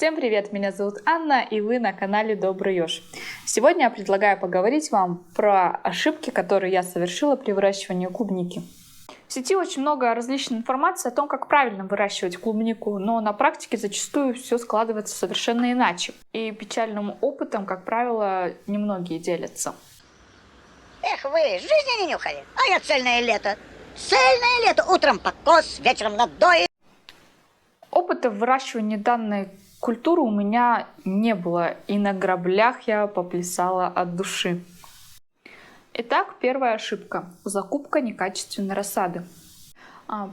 Всем привет, меня зовут Анна, и вы на канале Добрый Ёж. Сегодня я предлагаю поговорить вам про ошибки, которые я совершила при выращивании клубники. В сети очень много различной информации о том, как правильно выращивать клубнику, но на практике зачастую все складывается совершенно иначе. И печальным опытом, как правило, немногие делятся. Эх вы, жизни не нюхали, а я цельное лето. Цельное лето, утром покос, вечером надои. Опыта в выращивании данной культуры у меня не было, и на граблях я поплясала от души. Итак, первая ошибка – закупка некачественной рассады.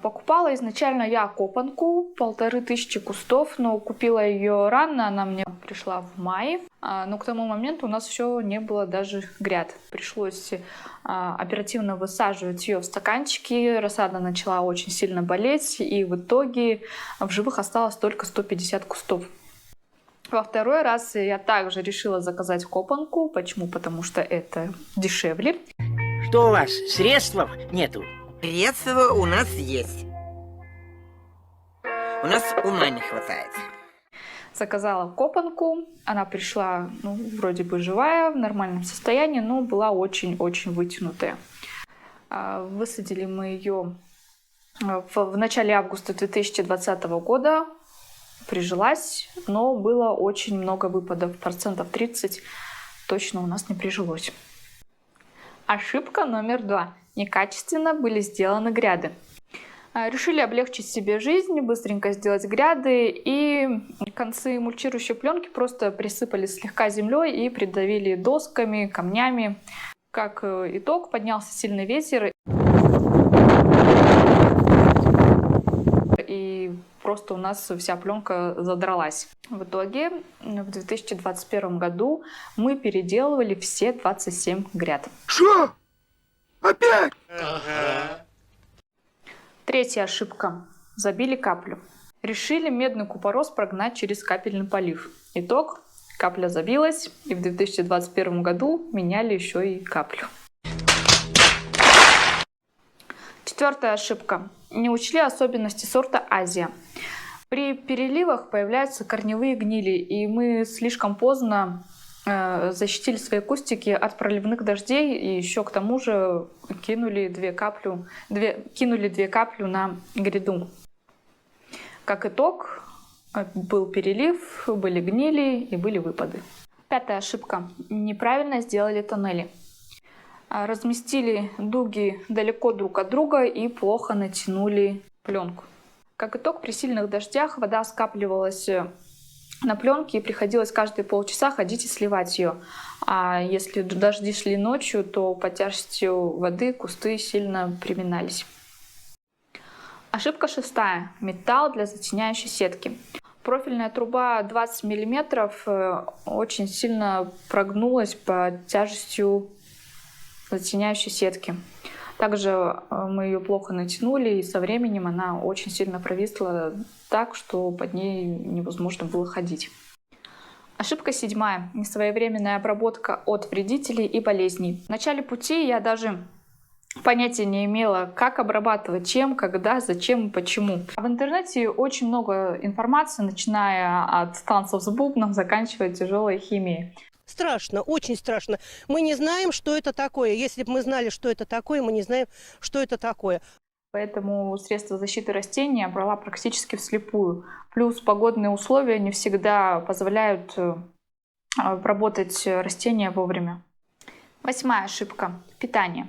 Покупала изначально я копанку, 1500 кустов, но купила ее рано, она мне пришла в мае. Но к тому моменту у нас еще не было даже гряд. Пришлось оперативно высаживать ее в стаканчики, рассада начала очень сильно болеть, и в итоге в живых осталось только 150 кустов. Во второй раз я также решила заказать копанку. Почему? Потому что это дешевле. Что у вас, средств нету? Средства у нас есть. У нас ума не хватает. Заказала копанку. Она пришла, вроде бы живая, в нормальном состоянии, но была очень-очень вытянутая. Высадили мы ее в начале августа 2020 года. Прижилась, но было очень много выпадов, 30% точно у нас не прижилось. Ошибка номер 2. Некачественно были сделаны гряды. Решили облегчить себе жизнь, быстренько сделать гряды, и концы мульчирующей пленки просто присыпали слегка землей и придавили досками, камнями. Как итог, поднялся сильный ветер, и просто у нас вся пленка задралась. В итоге в 2021 году мы переделывали все 27 гряд. Что? Опять? Третья ошибка. Забили каплю. Решили медный купорос прогнать через капельный полив. Итог. Капля забилась, и в 2021 году меняли еще и каплю. Четвертая ошибка. Не учли особенности сорта Азия. При переливах появляются корневые гнили, и мы слишком поздно защитили свои кустики от проливных дождей, и еще к тому же кинули 2 капли на гряду. Как итог, был перелив, были гнили и были выпады. Пятая ошибка. Неправильно сделали тоннели. Разместили дуги далеко друг от друга и плохо натянули пленку. Как итог, при сильных дождях вода скапливалась на пленке и приходилось каждые полчаса ходить и сливать ее. А если дожди шли ночью, то под тяжестью воды кусты сильно приминались. Ошибка 6. Металл для затеняющей сетки. Профильная труба 20 мм очень сильно прогнулась под тяжестью затеняющей сетки. Также мы ее плохо натянули, и со временем она очень сильно провисла так, что под ней невозможно было ходить. Ошибка 7. Несвоевременная обработка от вредителей и болезней. В начале пути я даже понятия не имела, как обрабатывать, чем, когда, зачем и почему. В интернете очень много информации, начиная от танцев с бубном, заканчивая тяжелой химией. Страшно, очень страшно. Мы не знаем, что это такое. Если бы мы знали, что это такое, мы не знаем, что это такое. Поэтому средства защиты растений я брала практически вслепую. Плюс погодные условия не всегда позволяют обработать растения вовремя. 8. ошибка. Питание.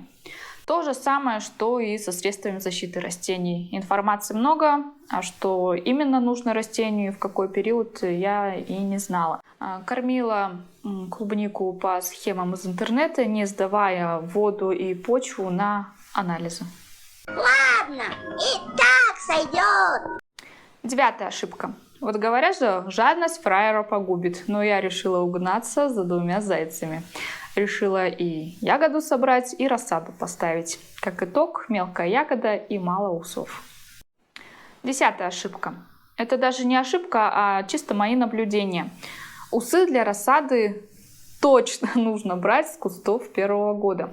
То же самое, что и со средствами защиты растений. Информации много, а что именно нужно растению и в какой период, я и не знала. Кормила клубнику по схемам из интернета, не сдавая воду и почву на анализы. Ладно, и так сойдет. 9. ошибка. Вот говорят же, жадность фраера погубит, но я решила угнаться за 2 зайцами. Решила и ягоду собрать, и рассаду поставить. Как итог, мелкая ягода и мало усов. 10. ошибка. Это даже не ошибка, а чисто мои наблюдения. Усы для рассады точно нужно брать с кустов первого года.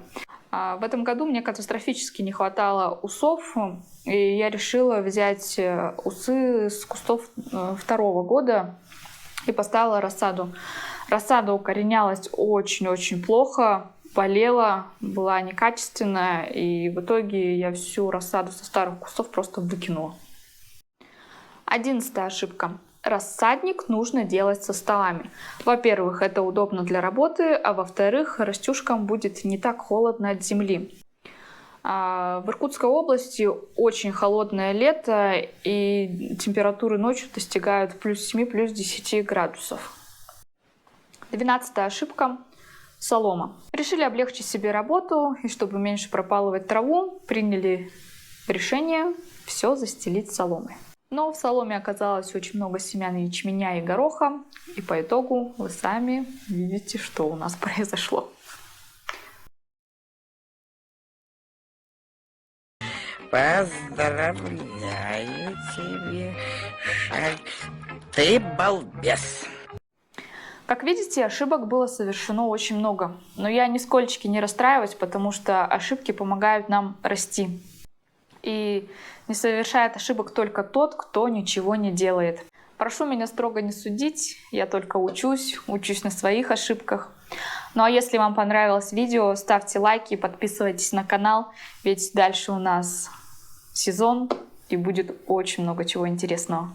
В этом году мне катастрофически не хватало усов, и я решила взять усы с кустов второго года. и поставила рассаду. Рассада укоренялась очень-очень плохо, болела, была некачественная, и в итоге я всю рассаду со старых кустов просто выкинула. 11-я ошибка. Рассадник нужно делать со столами. Во-первых, это удобно для работы, а во-вторых, растюшкам будет не так холодно от земли. В Иркутской области очень холодное лето, и температуры ночью достигают плюс 7, плюс 10 градусов. 12-я ошибка. Солома. Решили облегчить себе работу, и чтобы меньше пропалывать траву, приняли решение все застелить соломой. Но в соломе оказалось очень много семян ячменя и гороха, и по итогу вы сами видите, что у нас произошло. Поздравляю тебя, Шаль. Ты балбес. Как видите, ошибок было совершено очень много. Но я нисколечки не расстраиваюсь, потому что ошибки помогают нам расти. И не совершает ошибок только тот, кто ничего не делает. Прошу меня строго не судить, я только учусь на своих ошибках. Ну а если вам понравилось видео, ставьте лайки и подписывайтесь на канал, ведь дальше у нас сезон и будет очень много чего интересного.